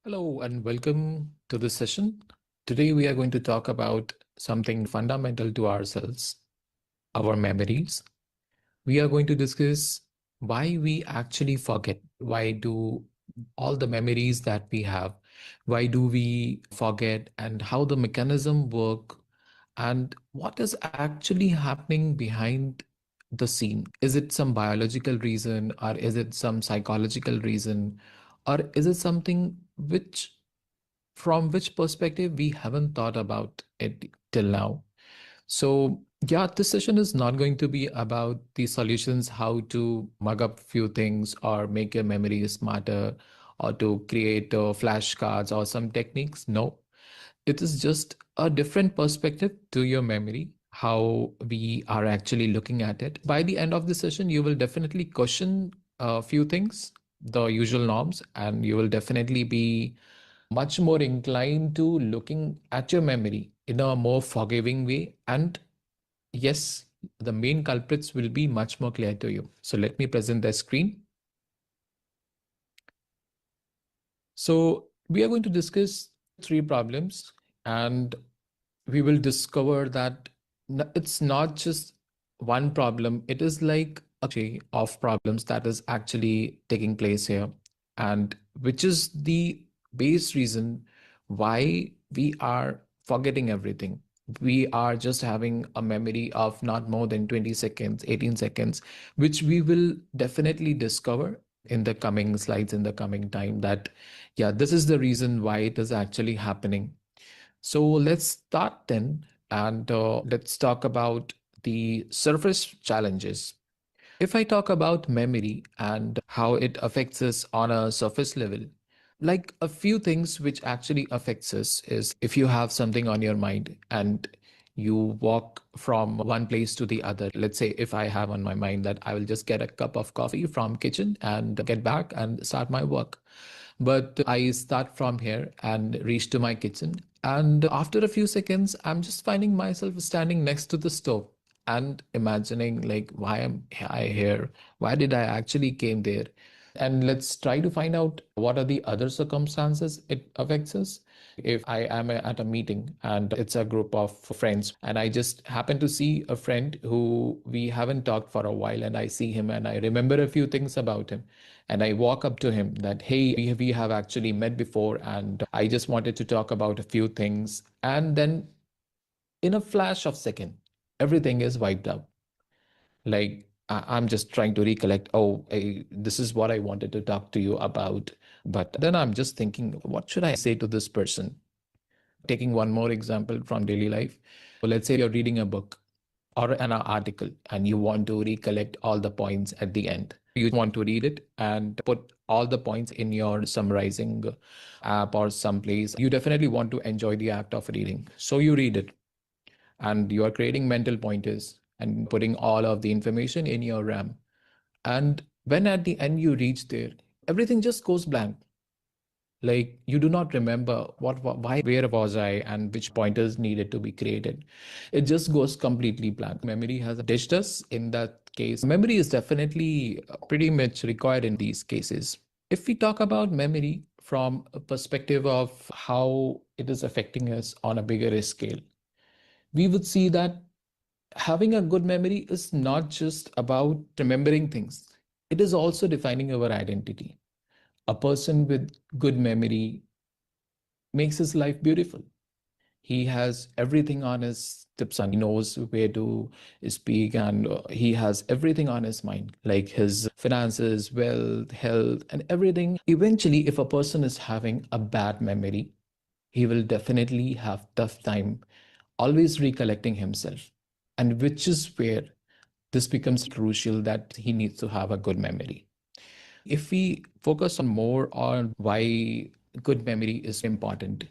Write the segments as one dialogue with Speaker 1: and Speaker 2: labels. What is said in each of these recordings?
Speaker 1: Hello and welcome to this session. Today we are going to talk about something fundamental to ourselves, our memories. We are going to discuss why we actually forget. Why do all the memories that we have, why do we forget and how the mechanism work and what is actually happening behind the scene? Is it some biological reason or is it some psychological reason or is it something which from which perspective we haven't thought about it till now. So, yeah, this session is not going to be about the solutions, how to mug up few things or make your memory smarter or to create flashcards or some techniques. No, it is just a different perspective to your memory, how we are actually looking at it. By the end of the session, you will definitely question a few things, the usual norms, and you will definitely be much more inclined to looking at your memory in a more forgiving way. And yes, the main culprits will be much more clear to you. So let me present the screen. So we are going to discuss three problems and we will discover that it's not just one problem. It is like a chain of problems that is actually taking place here, and which is the base reason why we are forgetting everything. We are just having a memory of not more than 20 seconds, 18 seconds, which we will definitely discover in the coming slides, in the coming time, that, yeah, this is the reason why it is actually happening. So let's start then and let's talk about the surface challenges. If I talk about memory and how it affects us on a surface level, like a few things which actually affects us is if you have something on your mind and you walk from one place to the other. Let's say if I have on my mind that I will just get a cup of coffee from kitchen and get back and start my work. But I start from here and reach to my kitchen. And after a few seconds, I'm just finding myself standing next to the stove and imagining like, why am I here? Why did I actually came there? And let's try to find out what are the other circumstances it affects us. If I am at a meeting and it's a group of friends, and I just happen to see a friend who we haven't talked for a while, and I see him and I remember a few things about him. And I walk up to him that, hey, we have actually met before, and I just wanted to talk about a few things. And then in a flash of second, everything is wiped out. Like I'm just trying to recollect, oh, this is what I wanted to talk to you about. But then I'm just thinking, what should I say to this person? Taking one more example from daily life. So let's say you're reading a book or an article and you want to recollect all the points at the end. You want to read it and put all the points in your summarizing app or someplace. You definitely want to enjoy the act of reading. So you read it and you are creating mental pointers and putting all of the information in your RAM. And when at the end you reach there, everything just goes blank. Like you do not remember why, where was I, and which pointers needed to be created. It just goes completely blank. Memory has ditched us in that case. Memory is definitely pretty much required in these cases. If we talk about memory from a perspective of how it is affecting us on a bigger scale, we would see that having a good memory is not just about remembering things, it is also defining our identity. A person with good memory makes his life beautiful. He has everything on his tips and he knows where to speak, and he has everything on his mind, like his finances, wealth, health, and everything. Eventually, if a person is having a bad memory, he will definitely have tough time always recollecting himself. And which is where this becomes crucial that he needs to have a good memory. If we focus on more on why good memory is important,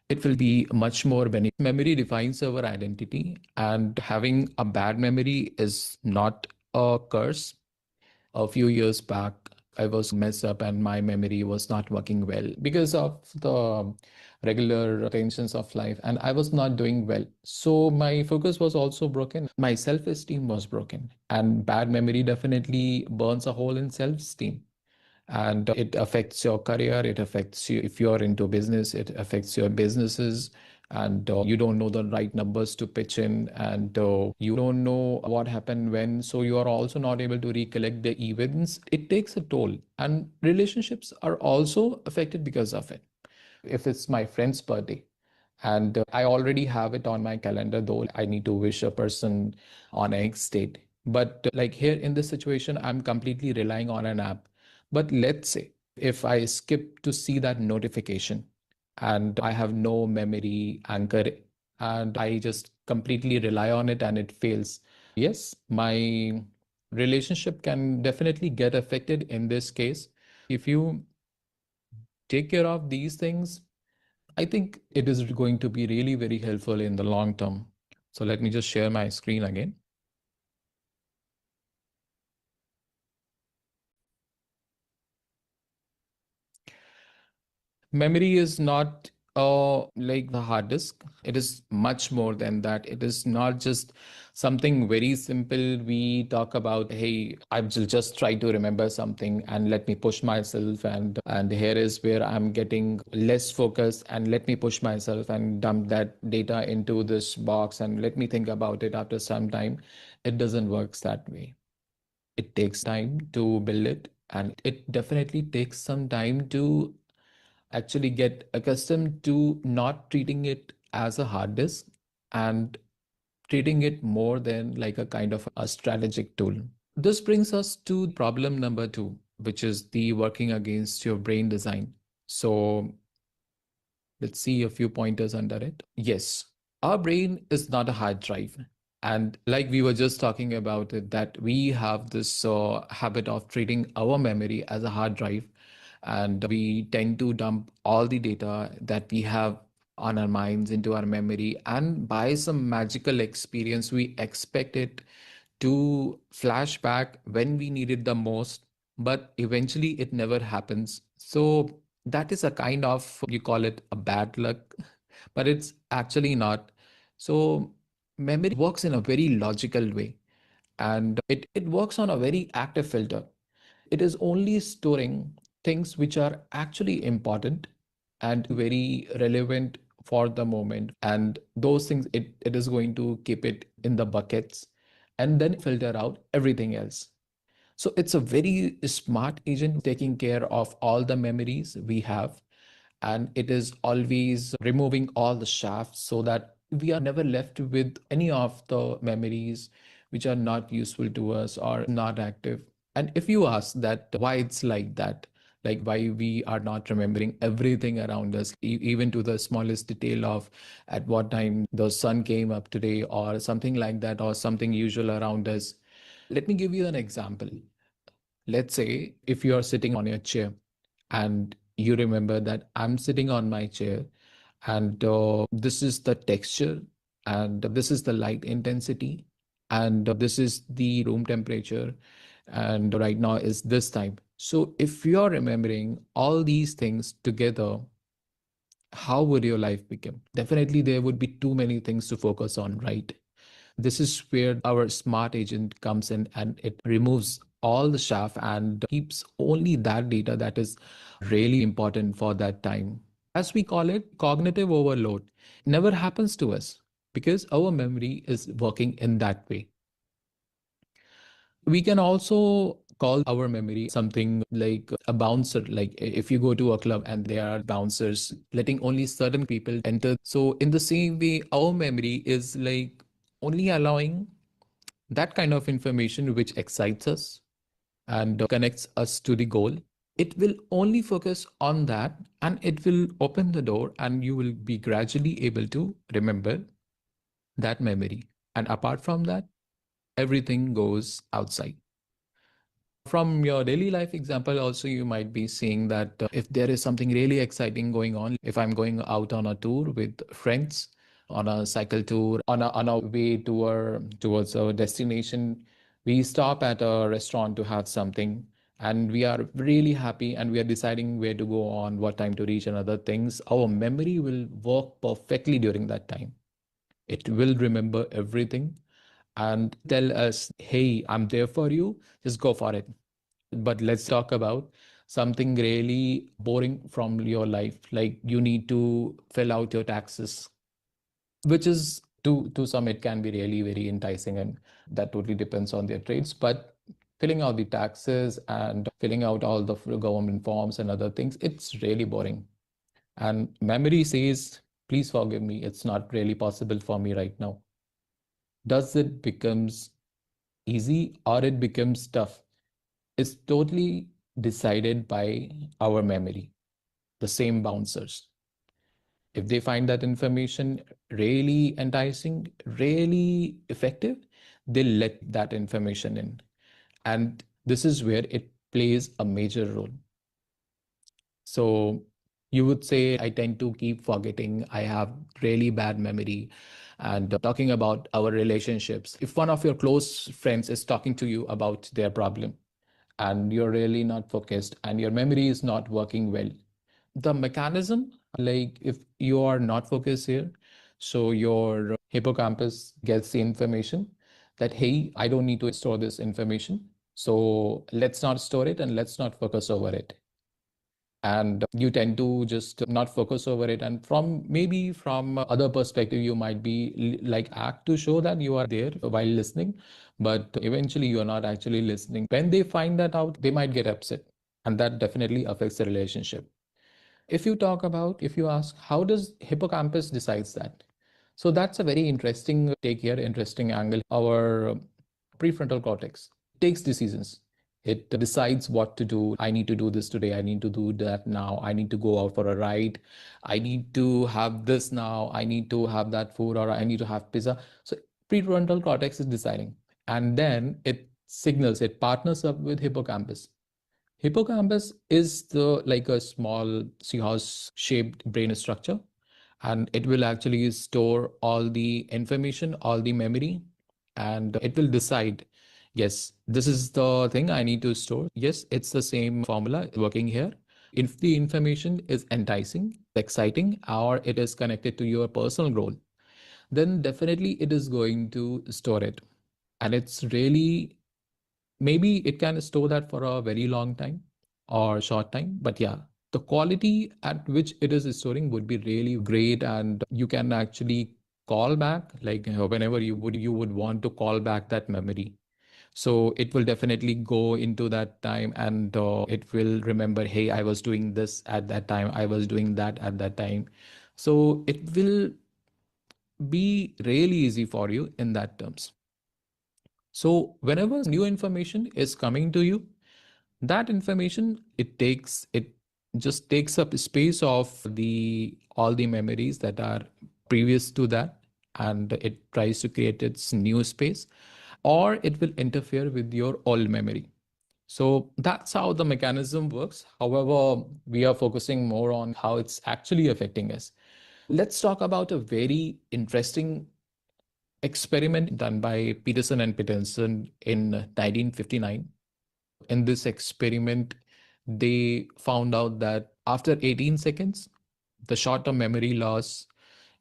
Speaker 1: it will be much more beneficial. Memory defines our identity, and having a bad memory is not a curse. A few years back, I was messed up and my memory was not working well because of the regular tensions of life, and I was not doing well. So my focus was also broken. My self-esteem was broken, and bad memory definitely burns a hole in self-esteem. and it affects your career, it affects you if you're into business, it affects your businesses, and you don't know the right numbers to pitch in, and you don't know what happened when, so you are also not able to recollect the events. It takes a toll, and relationships are also affected because of it. If it's my friend's birthday and I already have it on my calendar, though I need to wish a person on X date. But like here in this situation, I'm completely relying on an app. But let's say if I skip to see that notification and I have no memory anchor and I just completely rely on it and it fails, yes, my relationship can definitely get affected in this case. If you take care of these things, I think it is going to be really very helpful in the long term. So let me just share my screen again. Memory is not like the hard disk. It is much more than that. It is not just something very simple. We talk about, hey, I will just try to remember something and let me push myself, and here is where I'm getting less focus and let me push myself and dump that data into this box and let me think about it after some time. It doesn't work that way. It takes time to build it, and it definitely takes some time to actually get accustomed to not treating it as a hard disk and treating it more than like a kind of a strategic tool. This brings us to problem number two, which is the working against your brain design. So let's see a few pointers under it. Yes, our brain is not a hard drive. And like we were just talking about it, that we have this habit of treating our memory as a hard drive. And we tend to dump all the data that we have on our minds into our memory. And by some magical experience, we expect it to flash back when we need it the most, but eventually it never happens. So that is a kind of, you call it a bad luck, but it's actually not. So memory works in a very logical way, and it works on a very active filter. It is only storing things which are actually important and very relevant for the moment. And those things, it is going to keep it in the buckets and then filter out everything else. So it's a very smart agent taking care of all the memories we have, and it is always removing all the shafts so that we are never left with any of the memories which are not useful to us or not active. And if you ask that why it's like that, like why we are not remembering everything around us, even to the smallest detail of at what time the sun came up today or something like that, or something usual around us. Let me give you an example. Let's say if you are sitting on your chair and you remember that I'm sitting on my chair, and this is the texture, and this is the light intensity, and this is the room temperature, and right now is this time. So if you're remembering all these things together, how would your life become? Definitely there would be too many things to focus on, right? This is where our smart agent comes in, and it removes all the chaff and keeps only that data that is really important for that time. As we call it, cognitive overload never happens to us because our memory is working in that way. We can also call our memory something like a bouncer. Like if you go to a club and there are bouncers letting only certain people enter. So in the same way, our memory is like only allowing that kind of information which excites us and connects us to the goal. It will only focus on that, and it will open the door, and you will be gradually able to remember that memory. And apart from that, everything goes outside. From your daily life example, also, you might be seeing that if there is something really exciting going on, if I'm going out on a tour with friends, on a cycle tour, on a way towards our destination, we stop at a restaurant to have something, and we are really happy, and we are deciding where to go on, what time to reach, and other things. Our memory will work perfectly during that time. It will remember everything and tell us, hey, I'm there for you, just go for it. But let's talk about something really boring from your life, like you need to fill out your taxes, which is to some it can be really very enticing, and that totally depends on their trades. But filling out the taxes and filling out all the government forms and other things, it's really boring. And memory says, please forgive me, it's not really possible for me right now. Does it becomes easy or it becomes tough? It's totally decided by our memory, the same bouncers. If they find that information really enticing, really effective, they'll let that information in. And this is where it plays a major role. So you would say, I tend to keep forgetting. I have really bad memory. And talking about our relationships, if one of your close friends is talking to you about their problem and you're really not focused and your memory is not working well, the mechanism, like if you are not focused here, so your hippocampus gets the information that, hey, I don't need to store this information. So let's not store it and let's not focus over it. And you tend to just not focus over it, and from maybe from other perspective you might be like act to show that you are there while listening, but eventually you are not actually listening. When they find that out, they might get upset, and that definitely affects the relationship. If you talk about, if you ask, how does hippocampus decides that? So that's a very interesting take here, interesting angle. Our prefrontal cortex takes decisions. It decides what to do. I need to do this today. I need to do that now. I need to go out for a ride. I need to have this now. I need to have that food, or I need to have pizza. So prefrontal cortex is deciding. And then it signals, it partners up with hippocampus. Hippocampus is the like a small seahorse shaped brain structure, and it will actually store all the information, all the memory, and it will decide, yes, this is the thing I need to store. Yes, it's the same formula working here. If the information is enticing, exciting, or it is connected to your personal goal, then definitely it is going to store it. And it's really, maybe it can store that for a very long time or short time, but yeah, the quality at which it is storing would be really great, and you can actually call back, like whenever you would want to call back that memory. So it will definitely go into that time, and it will remember, hey, I was doing this at that time, I was doing that at that time. So it will be really easy for you in that terms. So whenever new information is coming to you, that information, it just takes up space of the all the memories that are previous to that, and it tries to create its new space, or it will interfere with your old memory. So that's how the mechanism works. However, we are focusing more on how it's actually affecting us. Let's talk about a very interesting experiment done by Peterson and Peterson in 1959. In this experiment, they found out that after 18 seconds, the short-term memory loss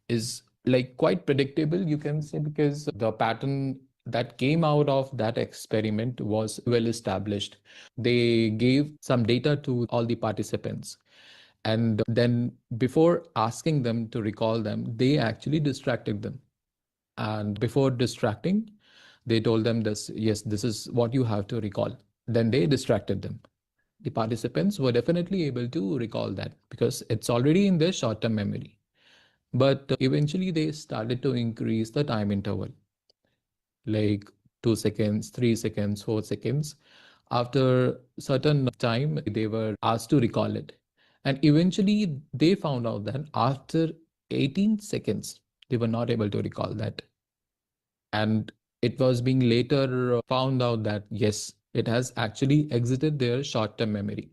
Speaker 1: is like quite predictable, you can say, because the pattern that came out of that experiment was well established. They gave some data to all the participants. And then before asking them to recall them, they actually distracted them. And before distracting, they told them this, yes, this is what you have to recall. Then they distracted them. The participants were definitely able to recall that because it's already in their short-term memory. But eventually they started to increase the time interval, like 2 seconds, 3 seconds, 4 seconds. After certain time, they were asked to recall it. And eventually they found out that after 18 seconds, they were not able to recall that. And it was being later found out that yes, it has actually exited their short-term memory.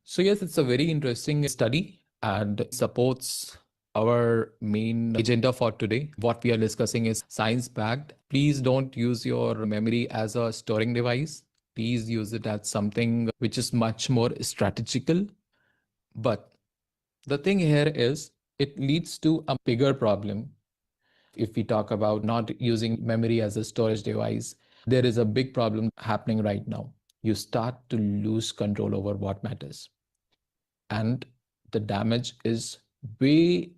Speaker 1: So yes, it's a very interesting study and supports our main agenda for today. What we are discussing is science-backed. Please don't use your memory as a storing device. Please use it as something which is much more strategical. But the thing here is it leads to a bigger problem. If we talk about not using memory as a storage device, there is a big problem happening right now. you start to lose control over what matters. And the damage is way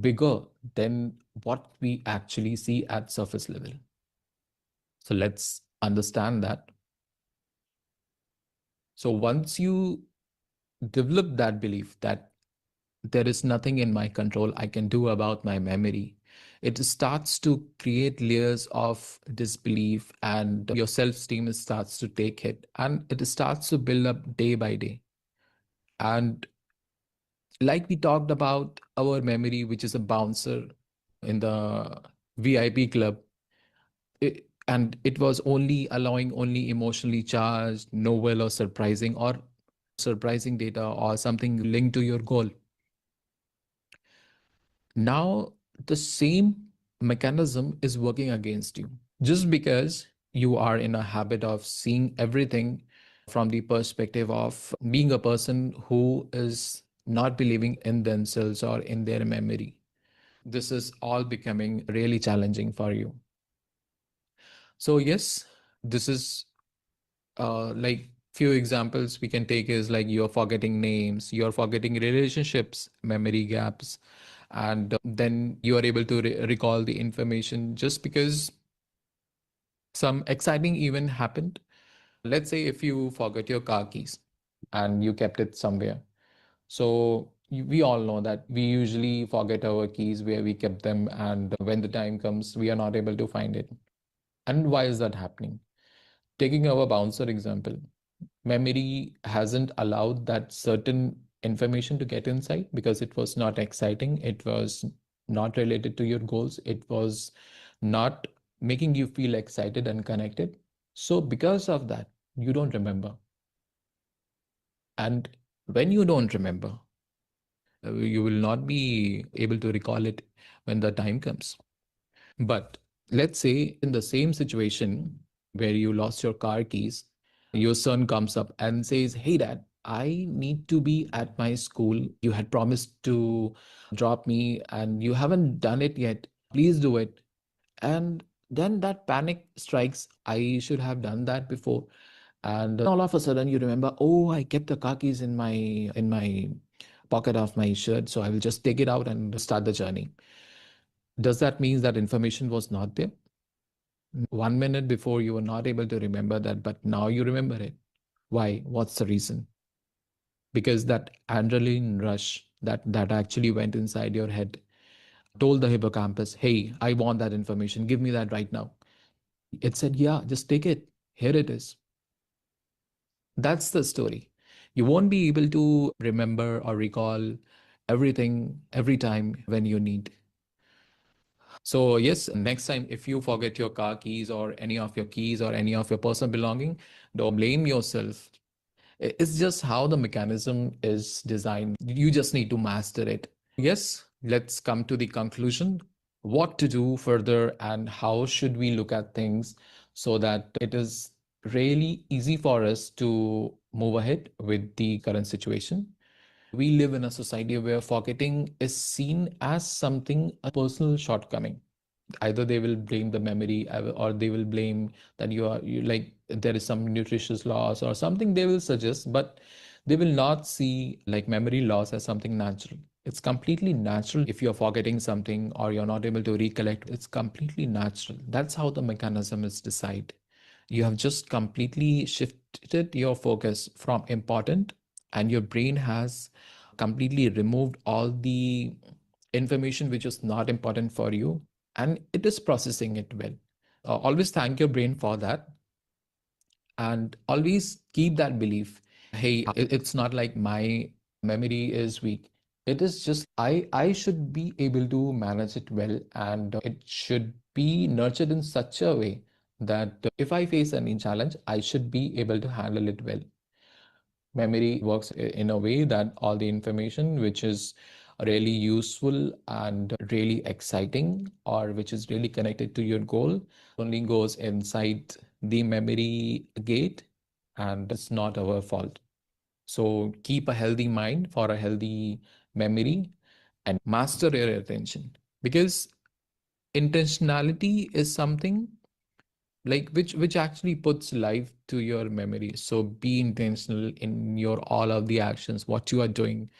Speaker 1: bigger than what we actually see at surface level. So let's understand that. So once you develop that belief that there is nothing in my control I can do about my memory, it starts to create layers of disbelief, and your self-esteem starts to take hit, and it starts to build up day by day. And like we talked about our memory, which is a bouncer in the VIP club, and it was only allowing only emotionally charged, novel, or surprising data or something linked to your goal. Now, the same mechanism is working against you just because you are in a habit of seeing everything from the perspective of being a person who is not believing in themselves or in their memory. This is all becoming really challenging for you. So, yes, this is like few examples we can take is like you're forgetting names, you're forgetting relationships, memory gaps, and then you are able to recall the information just because some exciting event happened. Let's say if you forget your car keys and you kept it somewhere. So we all know that we usually forget our keys where we kept them, and when the time comes, we are not able to find it. And why is that happening? Taking our bouncer example, memory hasn't allowed that certain information to get inside because it was not exciting, it was not related to your goals, it was not making you feel excited and connected. So because of that, you don't remember. And when you don't remember, you will not be able to recall it when the time comes. But let's say in the same situation where you lost your car keys, your son comes up and says, "Hey, dad, I need to be at my school. You had promised to drop me and you haven't done it yet. Please do it." And then that panic strikes. I should have done that before. And all of a sudden you remember, oh, I kept the car keys in my pocket of my shirt, so I will just take it out and start the journey. Does that mean that information was not there? 1 minute before you were not able to remember that, but now you remember it. Why? What's the reason? Because that adrenaline rush that actually went inside your head told the hippocampus, "Hey, I want that information. Give me that right now." It said, "Yeah, just take it. Here it is." That's the story. You won't be able to remember or recall everything every time when you need. So yes, next time if you forget your car keys or any of your keys or any of your personal belonging, don't blame yourself. It's just how the mechanism is designed. You just need to master it. Yes, let's come to the conclusion. What to do further and how should we look at things so that it is really easy for us to move ahead with the current situation. We live in a society where forgetting is seen as something, a personal shortcoming. Either they will blame the memory or they will blame that you like there is some nutritious loss or something they will suggest, but they will not see like memory loss as something natural. It's completely natural if you're forgetting something or you're not able to recollect. It's completely natural. That's how the mechanism is decided. You have just completely shifted your focus from important, and your brain has completely removed all the information which is not important for you, and it is processing it well. Always thank your brain for that, and always keep that belief. Hey, it's not like my memory is weak. It is just I should be able to manage it well, and it should be nurtured in such a way that if I face any challenge, I should be able to handle it well. Memory works in a way that all the information which is really useful and really exciting or which is really connected to your goal only goes inside the memory gate, and it's not our fault. So keep a healthy mind for a healthy memory and master your attention, because intentionality is something which actually puts life to your memory. So be intentional in your all of the actions, what you are doing.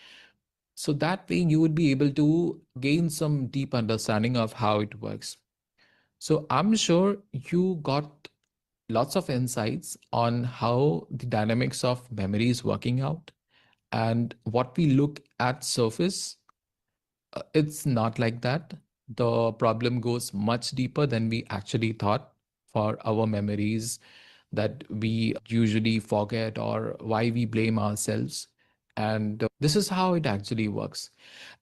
Speaker 1: So that way you would be able to gain some deep understanding of how it works. So I'm sure you got lots of insights on how the dynamics of memory is working out. And what we look at surface, it's not like that. The problem goes much deeper than we actually thought for our memories that we usually forget or why we blame ourselves. And this is how it actually works.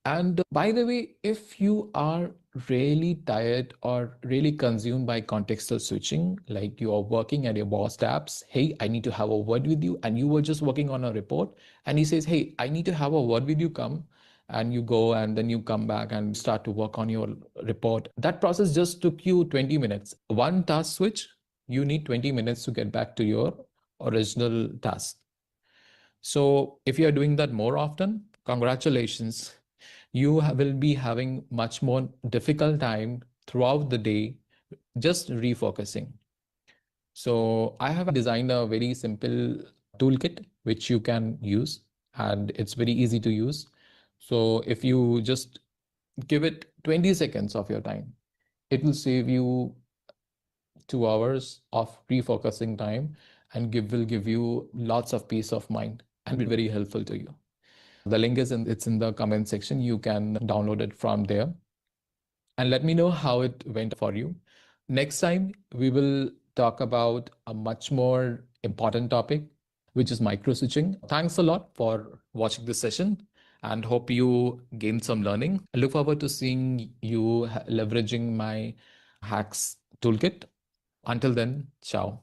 Speaker 1: And by the way, if you are really tired or really consumed by contextual switching, like you are working at your boss taps, hey, I need to have a word with you, and you were just working on a report, and he says, hey, I need to have a word with you, come. And you go and then you come back and start to work on your report. That process just took you 20 minutes. One task switch, you need 20 minutes to get back to your original task. So if you're doing that more often, congratulations. You will be having much more difficult time throughout the day just refocusing. So I have designed a very simple toolkit which you can use, and it's very easy to use. So if you just give it 20 seconds of your time, it will save you 2 hours of refocusing time and will give you lots of peace of mind and be very helpful to you. The link is it's in the comment section. You can download it from there and let me know how it went for you. Next time, we will talk about a much more important topic, which is micro switching. Thanks a lot for watching this session and hope you gained some learning. I look forward to seeing you leveraging my hacks toolkit. Until then, ciao.